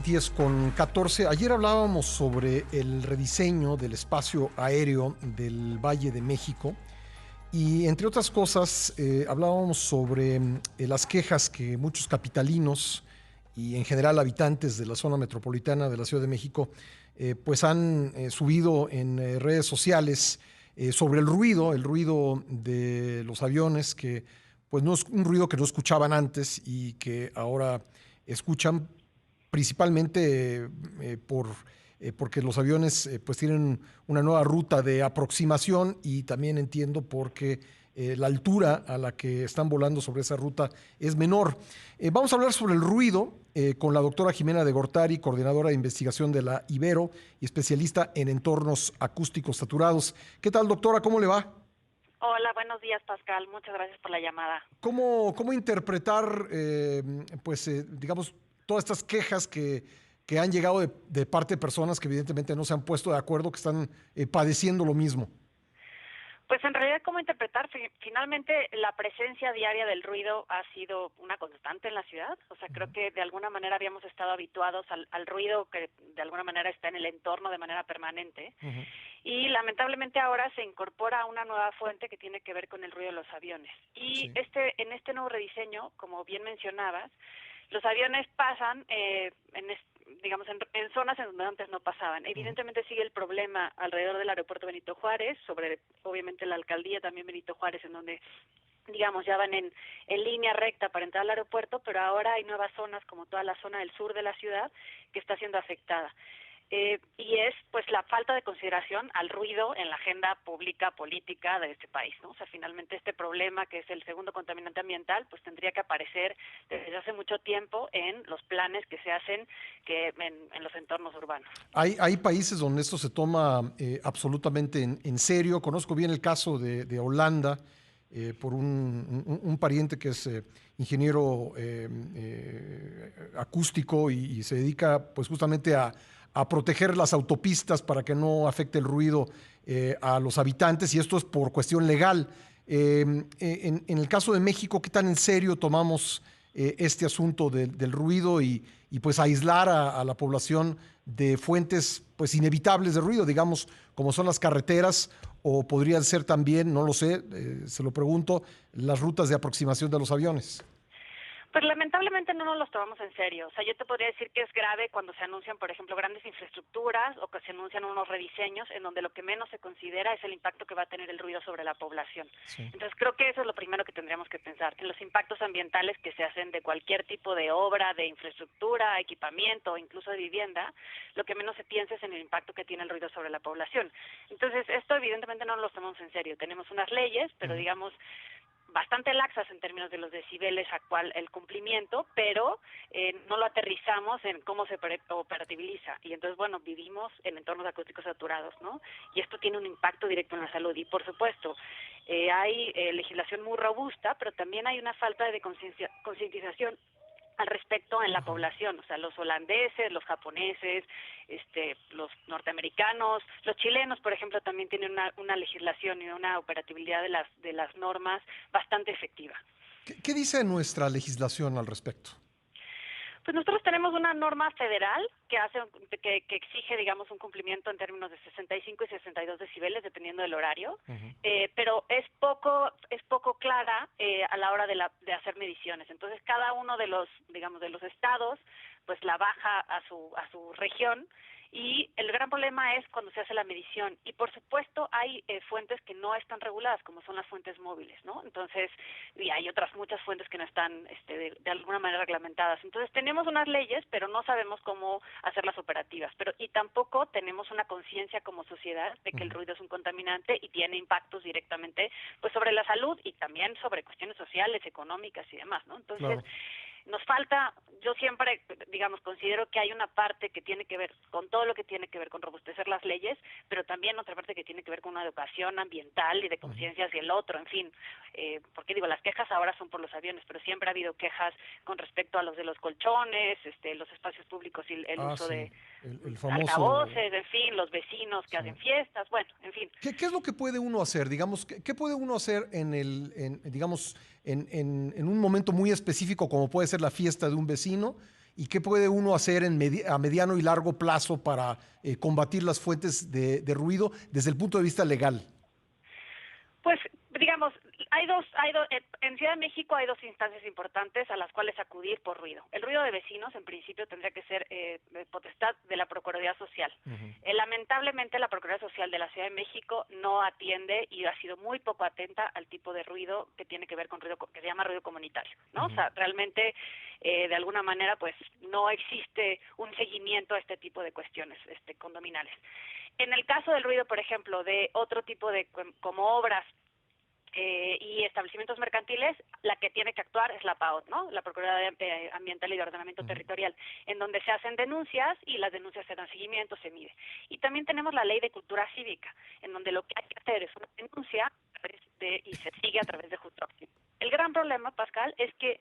10:14. Ayer hablábamos sobre el rediseño del espacio aéreo del Valle de México y, entre otras cosas, hablábamos sobre las quejas que muchos capitalinos y en general habitantes de la zona metropolitana de la Ciudad de México pues han subido en redes sociales sobre el ruido de los aviones, que pues no es un ruido que no escuchaban antes y que ahora escuchan principalmente porque los aviones pues tienen una nueva ruta de aproximación, y también entiendo porque la altura a la que están volando sobre esa ruta es menor. Vamos a hablar sobre el ruido con la doctora Jimena de Gortari, coordinadora de investigación de la Ibero y especialista en entornos acústicos saturados. ¿Qué tal, doctora? ¿Cómo le va? Hola, buenos días, Pascal. Muchas gracias por la llamada. ¿Cómo interpretar, digamos, todas estas quejas que han llegado de parte de personas que evidentemente no se han puesto de acuerdo, que están padeciendo lo mismo? Pues en realidad, ¿cómo interpretar? Finalmente, la presencia diaria del ruido ha sido una constante en la ciudad. O sea, creo que de alguna manera habíamos estado habituados al ruido que de alguna manera está en el entorno de manera permanente. Y lamentablemente ahora se incorpora una nueva fuente que tiene que ver con el ruido de los aviones. Y Sí. en este nuevo rediseño, como bien mencionabas, los aviones pasan digamos, en zonas en donde antes no pasaban. Evidentemente sigue el problema alrededor del aeropuerto Benito Juárez, sobre obviamente la alcaldía también Benito Juárez, en donde digamos ya van en línea recta para entrar al aeropuerto, pero ahora hay nuevas zonas, como toda la zona del sur de la ciudad, que está siendo afectada. Y es pues la falta de consideración al ruido en la agenda pública política de este país, ¿no? O sea, finalmente este problema, que es el segundo contaminante ambiental, pues tendría que aparecer desde hace mucho tiempo en los planes que se hacen en los entornos urbanos. Hay países donde esto se toma absolutamente en serio. Conozco bien el caso de Holanda, por un pariente que es ingeniero acústico y se dedica pues justamente a proteger las autopistas para que no afecte el ruido a los habitantes, y esto es por cuestión legal. En el caso de México, ¿qué tan en serio tomamos este asunto del ruido y pues aislar a la población de fuentes pues inevitables de ruido, digamos, como son las carreteras, o podrían ser también, no lo sé, se lo pregunto, las rutas de aproximación de los aviones? Pues lamentablemente no nos los tomamos en serio. O sea, yo te podría decir que es grave cuando se anuncian, por ejemplo, grandes infraestructuras o que se anuncian unos rediseños en donde lo que menos se considera es el impacto que va a tener el ruido sobre la población. Sí. Entonces creo que eso es lo primero que tendríamos que pensar, en los impactos ambientales que se hacen de cualquier tipo de obra, de infraestructura, equipamiento o incluso de vivienda. Lo que menos se piensa es en el impacto que tiene el ruido sobre la población. Entonces esto evidentemente no lo tomamos en serio. Tenemos unas leyes, pero digamos bastante laxas en términos de los decibeles a cual el cumplimiento, pero no lo aterrizamos en cómo se operativiza. Y entonces, bueno, vivimos en entornos acústicos saturados, ¿no? Y esto tiene un impacto directo en la salud. Y, por supuesto, hay legislación muy robusta, pero también hay una falta de concientización al respecto en la población. O sea, los holandeses, los japoneses, los norteamericanos, los chilenos, por ejemplo, también tienen una legislación y una operatividad de las normas bastante efectiva. ¿Qué dice nuestra legislación al respecto? Pues nosotros tenemos una norma federal que exige, digamos, un cumplimiento en términos de 65 y 62 decibeles, dependiendo del horario, pero es poco clara a la hora de hacer mediciones. Entonces, cada uno de los, digamos, de los estados, pues la baja a su región. Y el gran problema es cuando se hace la medición. Y, por supuesto, hay fuentes que no están reguladas, como son las fuentes móviles, ¿no? Entonces, y hay otras muchas fuentes que no están de alguna manera reglamentadas. Entonces, tenemos unas leyes, pero no sabemos cómo hacerlas operativas. Y tampoco tenemos una conciencia como sociedad de que el ruido es un contaminante y tiene impactos directamente pues sobre la salud y también sobre cuestiones sociales, económicas y demás, ¿no? Entonces, Claro. nos falta, yo siempre, digamos, considero que hay una parte que tiene que ver con todo lo que tiene que ver con robustecer las leyes, pero también otra parte que tiene que ver con una educación ambiental y de conciencia hacia el otro, en fin, porque digo, las quejas ahora son por los aviones, pero siempre ha habido quejas con respecto a los de los colchones, los espacios públicos y el uso Sí, de el famoso. altavoces, en fin, los vecinos que Sí. hacen fiestas, bueno, en fin. ¿Qué es lo que puede uno hacer? Digamos, ¿qué puede uno hacer digamos, en un momento muy específico, como puede ser la fiesta de un vecino, y qué puede uno hacer a mediano y largo plazo para combatir las fuentes de ruido desde el punto de vista legal. Pues, digamos, en Ciudad de México hay dos instancias importantes a las cuales acudir por ruido. El ruido de vecinos, en principio, tendría que ser potestad de la Procuraduría Social. Lamentablemente, la Procuraduría Social de la Ciudad de México no atiende y ha sido muy poco atenta al tipo de ruido que tiene que ver con ruido que se llama ruido comunitario, ¿no? O sea, realmente, de alguna manera, pues, no existe un seguimiento a este tipo de cuestiones condominales. En el caso del ruido, por ejemplo, de otro tipo de como obras y establecimientos mercantiles, la que tiene que actuar es la PAOT, ¿no? La Procuraduría Ambiental y de Ordenamiento Territorial, en donde se hacen denuncias y las denuncias se dan seguimiento, se mide. Y también tenemos la Ley de Cultura Cívica, en donde lo que hay que hacer es una denuncia y se sigue a través de justo acción. El gran problema, Pascal, es que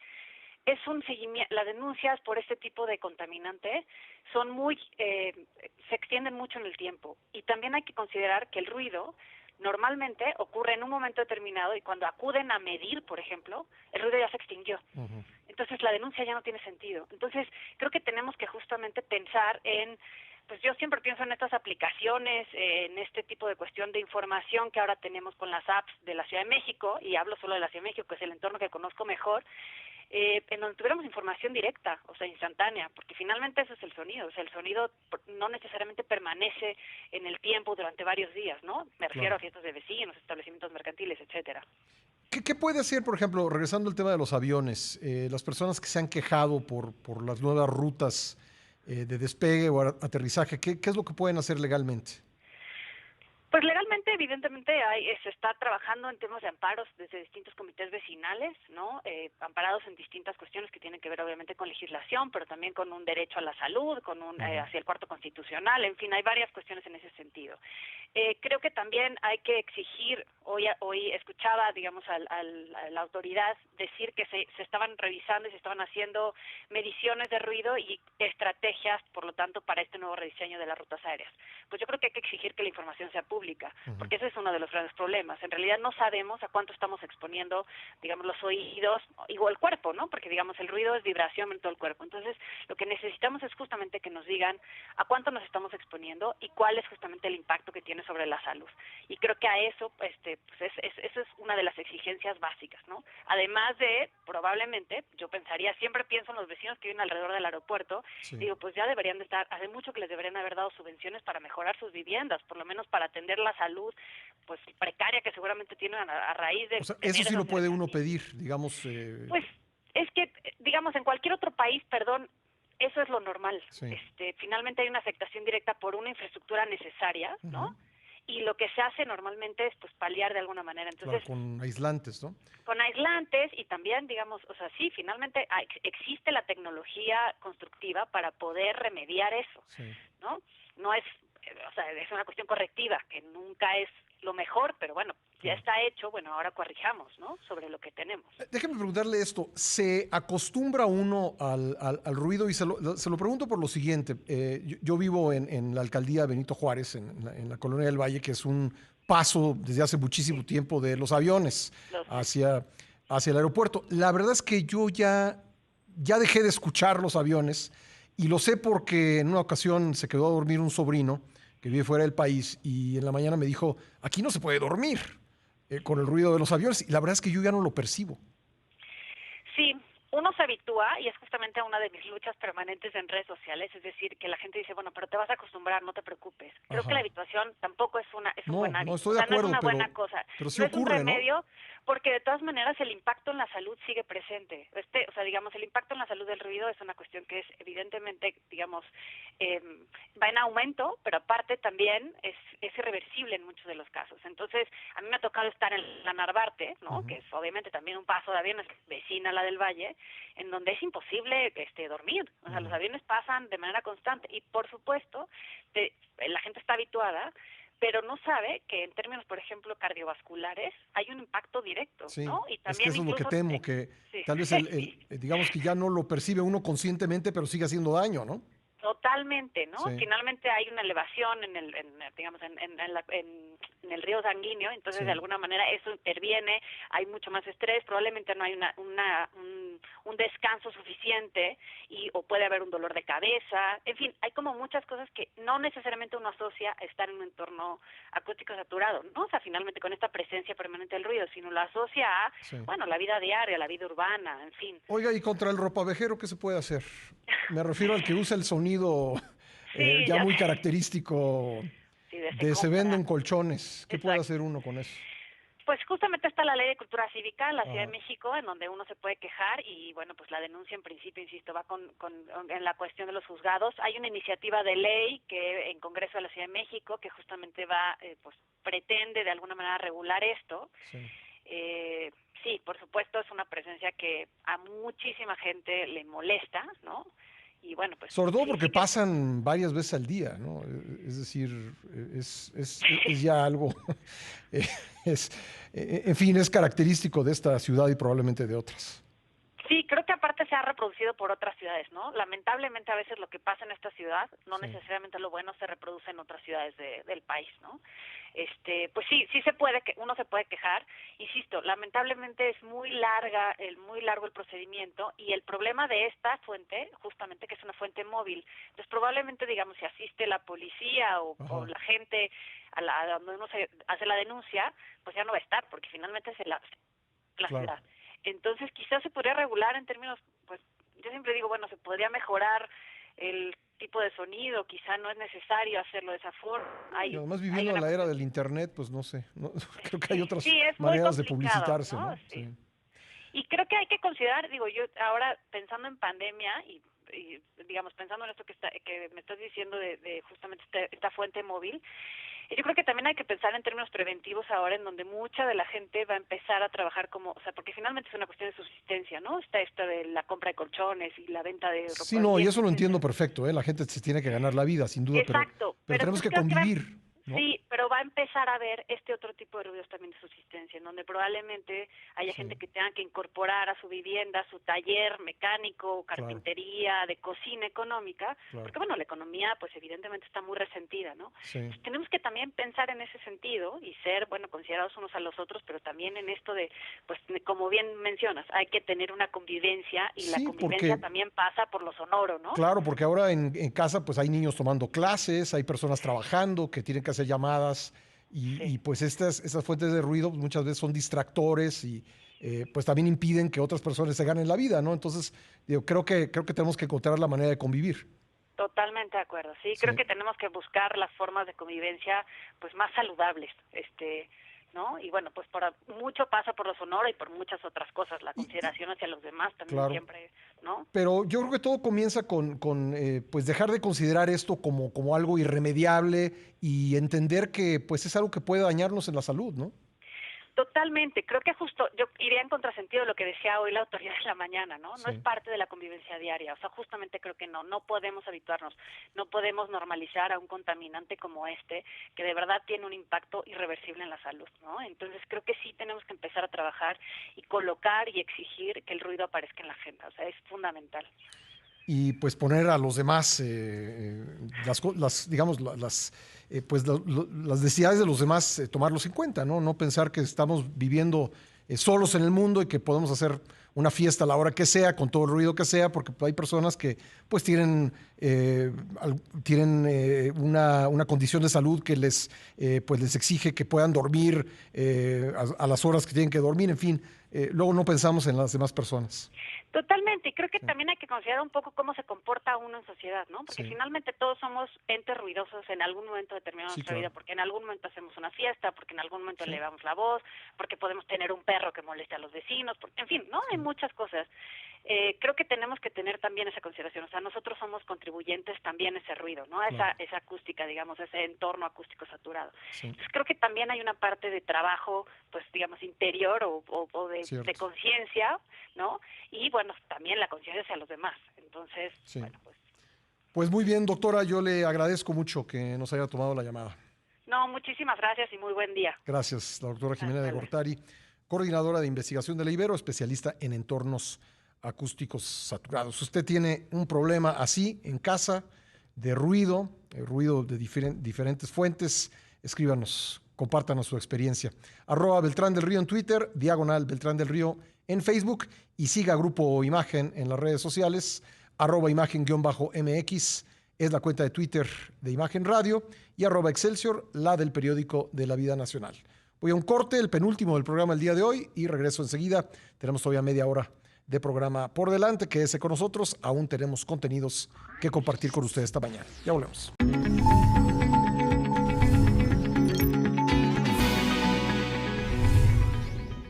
es un seguimiento, las denuncias por este tipo de contaminante son se extienden mucho en el tiempo, y también hay que considerar que el ruido normalmente ocurre en un momento determinado y cuando acuden a medir, por ejemplo, el ruido ya se extinguió. Entonces la denuncia ya no tiene sentido. Entonces creo que tenemos que justamente pensar pues yo siempre pienso en estas aplicaciones, en este tipo de cuestión de información que ahora tenemos con las apps de la Ciudad de México, y hablo solo de la Ciudad de México, que es el entorno que conozco mejor, en donde tuviéramos información directa, o sea, instantánea, porque finalmente eso es el sonido. O sea, el sonido no necesariamente permanece en el tiempo durante varios días, ¿no? Me refiero a fiestas de vecinos, establecimientos mercantiles, etcétera. ¿Qué puede hacer, por ejemplo, regresando al tema de los aviones, las personas que se han quejado por las nuevas rutas de despegue o aterrizaje? ¿Qué es lo que pueden hacer legalmente? Pues legalmente, evidentemente, se está trabajando en temas de amparos desde distintos comités vecinales, ¿no? Amparados en distintas cuestiones que tienen que ver, obviamente, con legislación, pero también con un derecho a la salud, hacia el cuarto constitucional, en fin, hay varias cuestiones en ese sentido. Creo que también hay que exigir, hoy escuchaba, digamos, a la autoridad decir que se estaban revisando y se estaban haciendo mediciones de ruido y estrategias, por lo tanto, para este nuevo rediseño de las rutas aéreas. Pues yo creo que hay que exigir que la información sea pública, porque ese es uno de los grandes problemas. En realidad no sabemos a cuánto estamos exponiendo, digamos, los oídos o el cuerpo, ¿no? Porque, digamos, el ruido es vibración en todo el cuerpo. Entonces, lo que necesitamos es justamente que nos digan a cuánto nos estamos exponiendo y cuál es justamente el impacto que tiene sobre la salud. Y creo que a eso, pues eso es una de las exigencias básicas, ¿no? Además de, probablemente, yo siempre pienso en los vecinos que viven alrededor del aeropuerto, digo, pues ya deberían de estar, hace mucho que les deberían haber dado subvenciones para mejorar sus viviendas, por lo menos para atender la salud, pues, precaria que seguramente tienen a raíz de... O sea, eso sí lo puede uno pedir, digamos. Pues, es que, digamos, en cualquier otro país, perdón, eso es lo normal. Sí. Finalmente hay una afectación directa por una infraestructura necesaria, ¿no? Y lo que se hace normalmente es, pues, paliar de alguna manera. Entonces, claro, con aislantes, ¿no? Con aislantes, y también, digamos, o sea, sí, finalmente existe la tecnología constructiva para poder remediar eso, ¿no? No es, o sea, es una cuestión correctiva, que nunca es lo mejor, pero bueno, ya está hecho, bueno, ahora corrijamos, ¿no? Sobre lo que tenemos. Déjeme preguntarle esto, ¿se acostumbra uno al ruido? Y se lo pregunto por lo siguiente, yo vivo en la alcaldía Benito Juárez, en la Colonia del Valle, que es un paso desde hace muchísimo tiempo de los aviones hacia el aeropuerto. La verdad es que yo ya dejé de escuchar los aviones, y lo sé porque en una ocasión se quedó a dormir un sobrino que vive fuera del país, y en la mañana me dijo, aquí no se puede dormir con el ruido de los aviones, y la verdad es que yo ya no lo percibo. Sí, uno se habitúa, y es justamente una de mis luchas permanentes en redes sociales, es decir, que la gente dice, bueno, pero te vas a acostumbrar, no te preocupes. Creo que la habituación tampoco es un buen hábito. No estoy de acuerdo, no es una buena cosa. Pero sí no ocurre, es un remedio, ¿no? Porque de todas maneras el impacto en la salud sigue presente. O sea, digamos, el impacto en la salud del ruido es una cuestión que es evidentemente, digamos, va en aumento, pero aparte también es irreversible en muchos de los casos. Entonces, a mí me ha tocado estar en la Narvarte, ¿no? Que es obviamente también un paso de aviones, vecina a la del Valle, en donde es imposible dormir. O sea, los aviones pasan de manera constante y, por supuesto, la gente está habituada, pero no sabe que en términos, por ejemplo, cardiovasculares, hay un impacto directo, ¿no? Y también es que eso es lo que temo, que tal vez digamos que ya no lo percibe uno conscientemente, pero sigue haciendo daño, ¿no? Totalmente, ¿no? Finalmente hay una elevación en el río sanguíneo, entonces de alguna manera eso interviene, hay mucho más estrés, probablemente no hay un un descanso suficiente o puede haber un dolor de cabeza. En fin, hay como muchas cosas que no necesariamente uno asocia a estar en un entorno acústico saturado, ¿no? O sea, finalmente con esta presencia permanente del ruido, sino lo asocia a, bueno, la vida diaria, la vida urbana, en fin. Oiga, ¿y contra el ropavejero qué se puede hacer? Me refiero al que usa el sonido Sí, ya ya muy sé. característico Sí, de se de se venden compra. colchones. ¿Qué puede Exacto. hacer uno con eso? Pues justamente está la Ley de Cultura Cívica en la Ciudad Ajá. de México, en donde uno se puede quejar y, bueno, pues la denuncia en principio, insisto, va en la cuestión de los juzgados. Hay una iniciativa de ley que en Congreso de la Ciudad de México que justamente pues pretende de alguna manera regular esto. Sí. Sí, por supuesto, es una presencia que a muchísima gente le molesta, ¿no? Y bueno, pues Sobre todo sí, porque sí que... pasan varias veces al día, ¿no? Es decir, es ya algo, eh, es, en fin, es característico de esta ciudad y probablemente de otras. Sí, creo que aparte se ha reproducido por otras ciudades, ¿no? Lamentablemente a veces lo que pasa en esta ciudad, no Sí. necesariamente lo bueno se reproduce en otras ciudades del país, ¿no? Pues sí se puede, uno se puede quejar, insisto, lamentablemente es muy largo el procedimiento y el problema de esta fuente, justamente que es una fuente móvil, entonces probablemente, digamos, si asiste la policía o la gente a donde uno se hace la denuncia, pues ya no va a estar, porque finalmente es la Claro. ciudad. Entonces quizás se podría regular en términos, pues yo siempre digo, bueno, se podría mejorar el tipo de sonido, quizá no es necesario hacerlo de esa forma. Y además Hay viviendo en una la era cuestión, del internet, pues no sé, creo que hay otras sí, es muy maneras de complicado, publicitarse, ¿no? ¿no? Sí. Sí. Y creo que hay que considerar, digo, yo ahora pensando en pandemia y digamos pensando en esto que me estás diciendo de justamente esta fuente móvil, yo creo que también hay que pensar en términos preventivos ahora, en donde mucha de la gente va a empezar a trabajar o sea, porque finalmente es una cuestión de subsistencia, ¿no? Está esta de la compra de colchones y la venta de Sí, ropa no, y vieja, eso lo entiendo etcétera. perfecto, ¿eh? La gente se tiene que ganar la vida, sin duda, Exacto, pero pero tenemos entonces que creo que convivir, ¿no? sí, pero va a empezar a haber este otro tipo de ruidos también de subsistencia, en donde probablemente haya Sí, gente que tenga que incorporar a su vivienda su taller mecánico, claro, carpintería, de cocina económica, claro. porque bueno, la economía pues evidentemente está muy resentida, ¿no? Sí. Entonces, tenemos que también pensar en ese sentido y ser, bueno, considerados unos a los otros, pero también en esto de, pues como bien mencionas, hay que tener una convivencia y la Sí, convivencia porque también pasa por lo sonoro, ¿no? claro, porque ahora en casa pues hay niños tomando clases, hay personas trabajando que tienen que hacer llamadas y Sí. pues estas fuentes de ruido pues, muchas veces son distractores y pues también impiden que otras personas se ganen la vida, ¿no? Entonces, digo, creo que tenemos que encontrar la manera de convivir. Totalmente de acuerdo. Sí, creo Sí. que tenemos que buscar las formas de convivencia pues más saludables, ¿no? Y bueno, pues mucho pasa por lo sonoro y por muchas otras cosas. La Y consideración hacia los demás también claro. siempre, ¿no? Pero yo creo que todo comienza pues dejar de considerar esto como algo irremediable y entender que pues es algo que puede dañarnos en la salud, ¿no? Totalmente, creo que justo yo iría en contrasentido de lo que decía hoy la autoridad de la mañana, ¿no? No es Sí. parte de la convivencia diaria, o sea, justamente creo que no podemos habituarnos, no podemos normalizar a un contaminante como este, que de verdad tiene un impacto irreversible en la salud, ¿no? Entonces creo que sí tenemos que empezar a trabajar y colocar y exigir que el ruido aparezca en la agenda, o sea, es fundamental. Y pues poner a los demás, digamos, las necesidades de los demás, tomarlos en cuenta, ¿no? No pensar que estamos viviendo solos en el mundo y que podemos hacer una fiesta a la hora que sea, con todo el ruido que sea, porque hay personas que pues tienen una condición de salud que pues les exige que puedan dormir a las horas que tienen que dormir, en fin, luego no pensamos en las demás personas. Totalmente, y creo que Sí, también hay que considerar un poco cómo se comporta uno en sociedad, ¿no? Porque sí, finalmente todos somos entes ruidosos en algún momento determinado de sí, nuestra vida, claro. porque en algún momento hacemos una fiesta, porque en algún momento Sí, elevamos la voz, porque podemos tener un perro que moleste a los vecinos, porque, en fin, ¿no? Hay sí, muchas cosas. Creo que tenemos que tener también esa consideración, o sea, nosotros somos contribuyentes también a ese ruido, ¿no? A claro. esa acústica, digamos, ese entorno acústico saturado. Sí, Entonces creo que también hay una parte de trabajo, pues digamos, interior o de cierto. conciencia, ¿no? Y bueno, también la conciencia hacia los demás. Entonces, Sí. bueno, pues Pues muy bien, doctora, yo le agradezco mucho que nos haya tomado la llamada. no, muchísimas gracias y muy buen día. Gracias, la doctora Jimena de Hasta luego. Gortari, coordinadora de investigación de la Ibero, especialista en entornos acústicos saturados. Usted tiene un problema así en casa de ruido, ruido de diferentes fuentes, escríbanos, compártanos su experiencia. @ Beltrán del Río en Twitter, / Beltrán del Río en Facebook y siga Grupo Imagen en las redes sociales, @imagen_MX es la cuenta de Twitter de Imagen Radio y @Excelsior, la del periódico de la Vida Nacional. Voy a un corte, el penúltimo del programa el día de hoy, y regreso enseguida. Tenemos todavía media hora de programa por delante. Quédese con nosotros, aún tenemos contenidos que compartir con ustedes esta mañana. Ya volvemos.